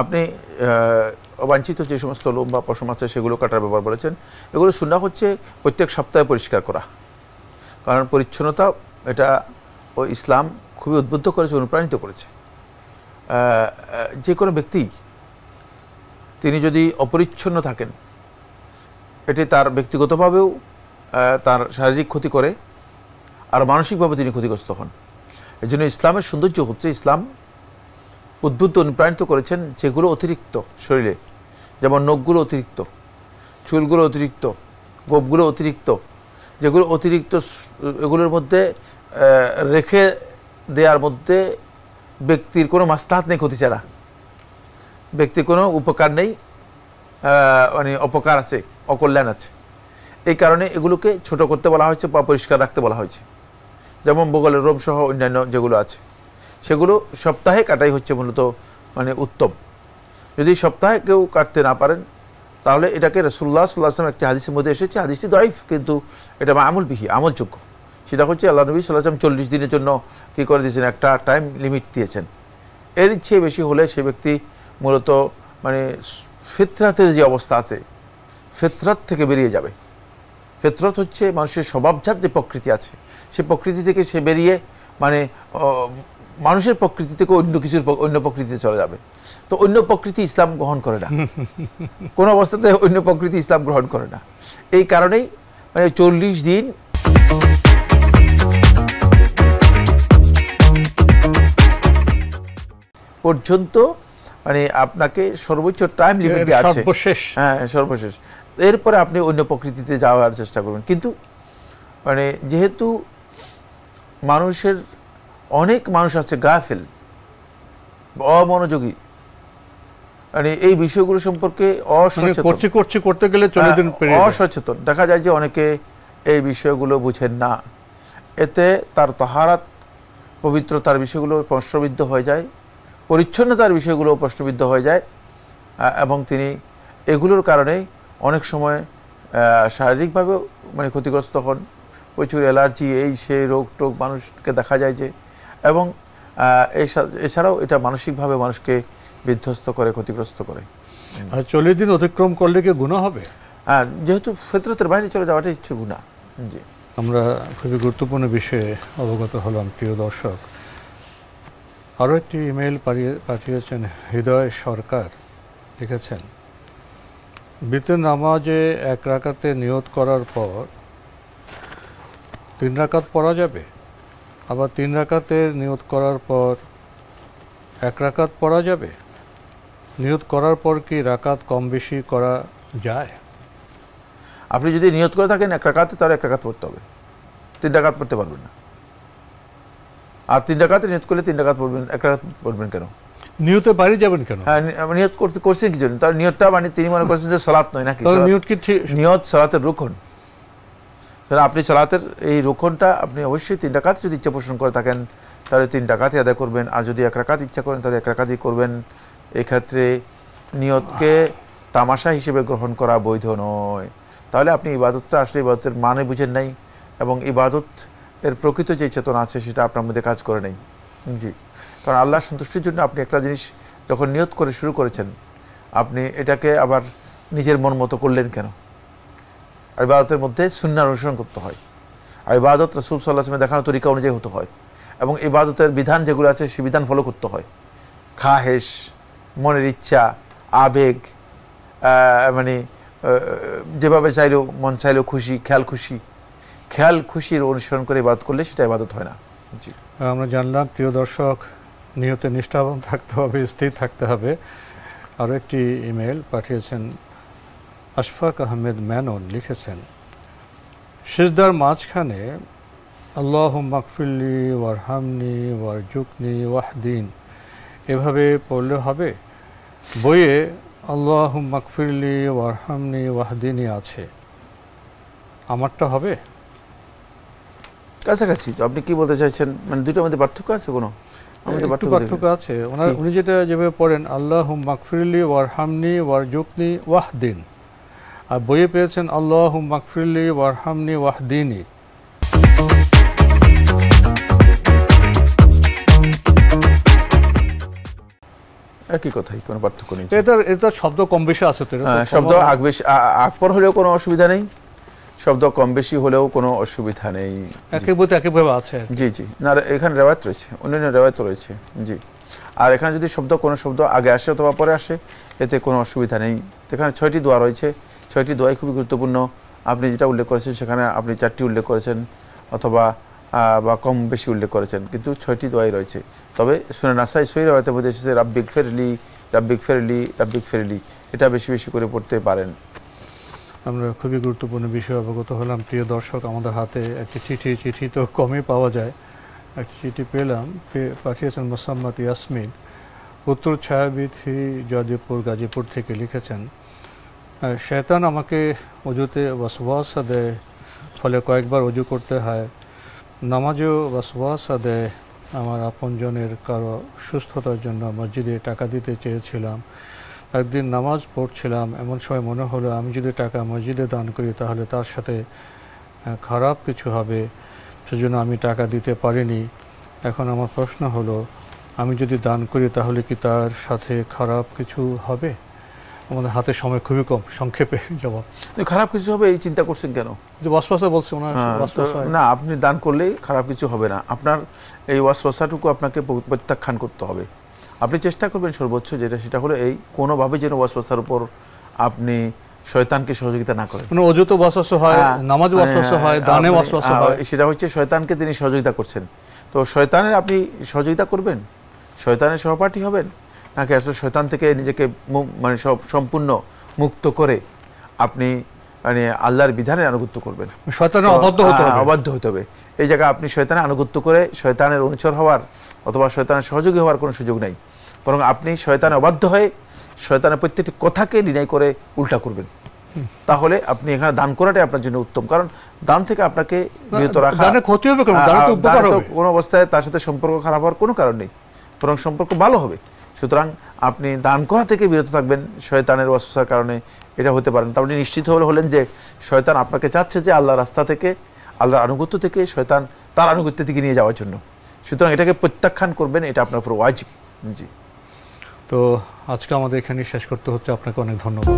আপনি অবাঞ্ছিত যে সমস্ত লোম বা পশম আছে সেগুলো কাটার ব্যাপার বলেছেন। এগুলো সুন্নাহ হচ্ছে প্রত্যেক সপ্তাহে পরিষ্কার করা, কারণ পরিচ্ছন্নতা এটা ও ইসলাম খুবই উদ্বুদ্ধ করেছে, অনুপ্রাণিত করেছে। যে কোনো ব্যক্তি তিনি যদি অপরিচ্ছন্ন থাকেন, এটি তার ব্যক্তিগতভাবেও তার শারীরিক ক্ষতি করে, আর মানসিকভাবে তিনি ক্ষতিগ্রস্ত হন। এই জন্য ইসলামের সৌন্দর্য হচ্ছে ইসলাম উদ্বুদ্ধ অনুপ্রাণিত করেছেন যেগুলো অতিরিক্ত শরীরে, যেমন নখগুলো অতিরিক্ত, চুলগুলো অতিরিক্ত, গোপগুলো অতিরিক্ত, যেগুলো অতিরিক্ত এগুলোর মধ্যে রেখে দেওয়ার মধ্যে ব্যক্তির কোনো মাসলাহাত নেই, ক্ষতি ছাড়া ব্যক্তির কোনো উপকার নেই, মানে অপকার আছে, অকল্যাণ আছে। এই কারণে এগুলোকে ছোট করতে বলা হয়েছে বা পরিষ্কার রাখতে বলা হয়েছে। যেমন বগলের রোম সহ অন্যান্য যেগুলো আছে সেগুলো সপ্তাহে কাটাই হচ্ছে মূলত মানে উত্তম। যদি সপ্তাহে কেউ কাটতে না পারেন তাহলে এটাকে রাসূলুল্লাহ সাল্লাল্লাহু আলাইহি ওয়াসাল্লাম একটি হাদিসের মধ্যে এসেছে, হাদিসটি দাঈফ কিন্তু এটা মা'মুল বিহি, আমলযোগ্য। সেটা হচ্ছে আল্লাহ নবী সাল্লাল্লাহু আলাইহি ওয়াসাল্লাম 40 দিনের জন্য কী করে দিয়েছেন, একটা টাইম লিমিট দিয়েছেন। এর চেয়ে বেশি হলে সে ব্যক্তি মূলত মানে ফিতরাতের যে অবস্থা আছে ফিতরাত থেকে বেরিয়ে যাবে। ফিতরত হচ্ছে মানুষের স্বভাবজাত যে প্রকৃতি আছে সেই প্রকৃতি থেকে সে বেরিয়ে মানে মানুষের প্রকৃতি থেকে অন্য প্রকৃতিতে চলে যাবে। তো অন্য প্রকৃতি ইসলাম গ্রহণ করে না, কোনো অবস্থাতে অন্য প্রকৃতি ইসলাম গ্রহণ করে না। এই কারণেই মানে 40 দিন পর্যন্ত মানে আপনাকে সর্বোচ্চ টাইম লিমিট আছে, হ্যাঁ সর্বশেষ। এরপরে আপনি অন্য প্রকৃতিতে যাওয়ার চেষ্টা করবেন। কিন্তু মানে যেহেতু মানুষের অনেক মানুষ আছে গাফিল, অমনোযোগী, মানে এই বিষয়গুলো সম্পর্কে অসচেতন, দেখা যায় যে অনেকে এই বিষয়গুলো বুঝেন না। এতে তার তাহারাত পবিত্রতার বিষয়গুলো প্রশ্নবিদ্ধ হয়ে যায়, পরিচ্ছন্নতার বিষয়গুলো প্রশ্নবিদ্ধ হয়ে যায়, এবং তিনি এগুলোর কারণে অনেক সময় শারীরিকভাবেও মানে ক্ষতিগ্রস্ত হন। প্রচুর অ্যালার্জি, এই সেই রোগ টোগ মানুষকে দেখা যায় যে, এবং এছাড়াও এটা মানসিকভাবে মানুষকে বিধ্বস্ত করে, ক্ষতিগ্রস্ত করে। 40 দিন অতিক্রম করলে কি গুনাহ হবে? হ্যাঁ, যেহেতু ফিতরতের বাইরে চলে যাওয়াটাই হচ্ছে গুনাহ। জি, আমরা খুবই গুরুত্বপূর্ণ বিষয়ে অবগত হলাম প্রিয় দর্শক। আরও একটি ইমেল পাঠিয়েছেন হৃদয় সরকার, লিখেছেন বিতর নামাজে 1 রাকাতে নিয়ত করার পর 3 রাকাত পড়া যাবে, আবার 3 রাকাতের নিয়ত করার পর 1 রাকাত পড়া যাবে। নিয়ত করার পর কি রাকাত কম বেশি করা যায়? আপনি যদি নিয়ত করে থাকেন 1 রাকাতে, তাহলে 1 রাকাত পড়তে হবে, 3 রাকাত পড়তে পারবেন না। আর 3 রাকাতে নিয়ত করলে 3 রাকাত পড়বেন, 1 রাকাত পড়বেন কেন? নিয়তে বাইরে যাবেন কেন? হ্যাঁ, নিয়ত করছেন কি জন্য? তার নিয়তটা মানে তিনি মনে করছেন যে সালাত নয় নাকি? নিয়ত কি ঠিক? নিয়ত সালাতের রুকন। তাহলে আপনি সালাতের এই রুকনটা আপনি অবশ্যই 3 রাকাত যদি ইচ্ছা পোষণ করে থাকেন তাহলে 3 রাকাতই আদায় করবেন, আর যদি 1 রাকাত ইচ্ছা করেন তাহলে 1 রাকাতই করবেন। এক্ষেত্রে নিয়তকে তামাশা হিসেবে গ্রহণ করা বৈধ নয়। তাহলে আপনি ইবাদতটা আসলে ইবাদতের মানে বুঝেন নাই, এবং ইবাদত এর প্রকৃত যে চেতনা আছে সেটা আপনার মধ্যে কাজ করে নাই। জি, কারণ আল্লাহর সন্তুষ্টির জন্য আপনি একটা জিনিস যখন নিয়ত করে শুরু করেছেন, আপনি এটাকে আবার নিজের মন মতো করলেন কেন? আর ইবাদতের মধ্যে সুন্নাহর অনুসরণ করতে হয়, আর ইবাদত রাসূল সাল্লাল্লাহু আলাইহি ওয়াসাল্লামের দেখানো তরিকা অনুযায়ী হতে হয়, এবং ইবাদতের বিধান যেগুলো আছে সেই বিধান ফলো করতে হয়। খাহেশ, মনের ইচ্ছা, আবেগ, মানে যেভাবে চাইলেও মন চাইলেও খুশি, খেয়াল খুশির অনুসরণ করে ইবাদত করলে সেটা ইবাদত হয় না। জি, আমরা জানলাম প্রিয় দর্শক নিয়তে নিষ্ঠাবান থাকতে হবে, স্থির থাকতে হবে। আরও একটি ইমেল পাঠিয়েছেন আশফাক আহমেদ মেনন, লিখেছেন সিজদার মাঝখানে আল্লাহুম্মা গফিরলি ওয়ারহামনি ওয়ারজুকনি ওয়াহদিন এভাবে পড়লে হবে? বইয়ে আল্লাহুম্মা গফিরলি ওয়ারহামনি ওয়াহদিনি আছে, আমারটা হবে? কাছাকাছি। আপনি কি বলতে চাইছেন? মানে দুটোর মধ্যে পার্থক্য আছে কোনো? পার্থক্য আছে। উনি যেটা যেভাবে পড়েন আল্লাহুম্মা গফিরলি ওয়ারহামনি ওয়ারজুকনি ওয়াহদিন, আর বইয়ে পেয়েছেন আল্লাহুম্মা গফিরলি ওয়ারহামনি ওয়াহদিনি। একই কথাই, কোনো পার্থক্য নেই। এটা শব্দ কম বেশি আছে তো, শব্দ আগ পর হলেও কোনো অসুবিধা নেই, শব্দ কম বেশি হলেও কোনো অসুবিধা নেই। একইভাবে আছে। জি জি, না এখানে রেওয়ায়ত রয়েছে, অন্যান্য রেওয়ায়ত রয়েছে। জি, আর এখানে যদি কোনো শব্দ আগে আসে অথবা পরে আসে, এতে কোনো অসুবিধা নেই। এখানে 6টি দোয়া রয়েছে, 6টি দোয়াই খুবই গুরুত্বপূর্ণ। আপনি যেটা উল্লেখ করেছেন সেখানে আপনি 4টি উল্লেখ করেছেন অথবা বা কম বেশি উল্লেখ করেছেন, কিন্তু 6টি দোয়াই রয়েছে। তবে সুনান নাসাই সহিহ রেওয়ায়েতের মধ্যে এসেছে রাব্বিক ফিরলি, রাব্বিক ফিরলি, রাব্বিক ফিরলি, এটা বেশি বেশি করে পড়তে পারেন। আমরা খুবই গুরুত্বপূর্ণ বিষয়ে অবগত হলাম। প্রিয় দর্শক, আমাদের হাতে একটি চিঠি তো কমই পাওয়া যায়, একটি চিঠি পেলাম, পাঠিয়েছেন মোসাম্মদ ইয়াসমিন, উত্তর ছায়াবিথি জয়দেবপুর গাজীপুর থেকে লিখেছেন, শয়তান আমাকে অজুতে ওয়াসওয়াসা দেয়, ফলে কয়েকবার অজু করতে হয়। নামাজেও ওয়াসওয়াসা দেয়। আমার আপনজনের কারো সুস্থতার জন্য মসজিদে টাকা দিতে চেয়েছিলাম। একদিন নামাজ পড়ছিলাম, এমন সময় মনে হলো আমি যদি টাকা মসজিদে দান করি তাহলে তার সাথে খারাপ কিছু হবে, সেজন্য আমি টাকা দিতে পারিনি। এখন আমার প্রশ্ন হলো, আমি যদি দান করি তাহলে কি তার সাথে খারাপ কিছু হবে? আমাদের হাতে সময় খুবই কম, সংক্ষেপে জবাব। খারাপ কিছু হবে এই চিন্তা করছেন কেন? যে ওয়াসওয়াসা বলছে না, আপনি দান করলেই খারাপ কিছু হবে না। আপনার এই ওয়াসওয়াসাটুকু আপনাকে প্রত্যাখ্যান করতে হবে। আপনি চেষ্টা করবেন সর্বোচ্চ যেটা, সেটা হলো এই কোনোভাবে যেন ওয়াসওয়াসার উপর আপনি শয়তানকে সহযোগিতা না করেন। মানে অযুত ওয়াসওয়াসা হয়, নামাজে ওয়াসওয়াসা হয়, দানে ওয়াসওয়াসা হয়, সেটা হচ্ছে শয়তানকে তিনি সহযোগিতা করছেন। তো শয়তানের আপনি সহযোগিতা করবেন, শয়তানের সহপাঠী হবেন, নাকি আসলে শয়তান থেকে নিজেকে মানে সম্পূর্ণ মুক্ত করে আপনি মানে আল্লাহর বিধানের আনুগত্য করবেন? শয়তানের অবাধ্য হতে হবে। এই জায়গায় আপনি শয়তানের আনুগত্য করে শয়তানের অনুচর হওয়ার অথবা শয়তানের সহযোগী হওয়ার কোনো সুযোগ নেই, বরং আপনি শয়তানে অবাধ্য হয়ে শয়তানের প্রত্যেকটি কথাকে ডিনাই করে উল্টা করবেন। তাহলে আপনি এখানে দান করাটাই আপনার জন্য উত্তম, কারণ দান থেকে আপনাকে বিরত রাখা, ক্ষতি হবে কোনো অবস্থায় তার সাথে সম্পর্ক খারাপ হওয়ার কোনো কারণ নেই, বরং সম্পর্ক ভালো হবে। সুতরাং আপনি দান করা থেকে বিরত থাকবেন শয়তানের ওয়াসওয়াসার কারণে, এটা হতে পারেন। তা আপনি নিশ্চিত হলেন যে শয়তান আপনাকে চাচ্ছে যে আল্লাহর রাস্তা থেকে, আল্লাহর আনুগত্য থেকে শয়তান তার আনুগত্যের দিকে নিয়ে যাওয়ার জন্য। সুতরাং এটাকে প্রত্যাখ্যান করবেন, এটা আপনার উপর ওয়াজিব। জি, তো আজকে আমাদের এখানে শেষ করতে হচ্ছে। আপনাকে অনেক ধন্যবাদ।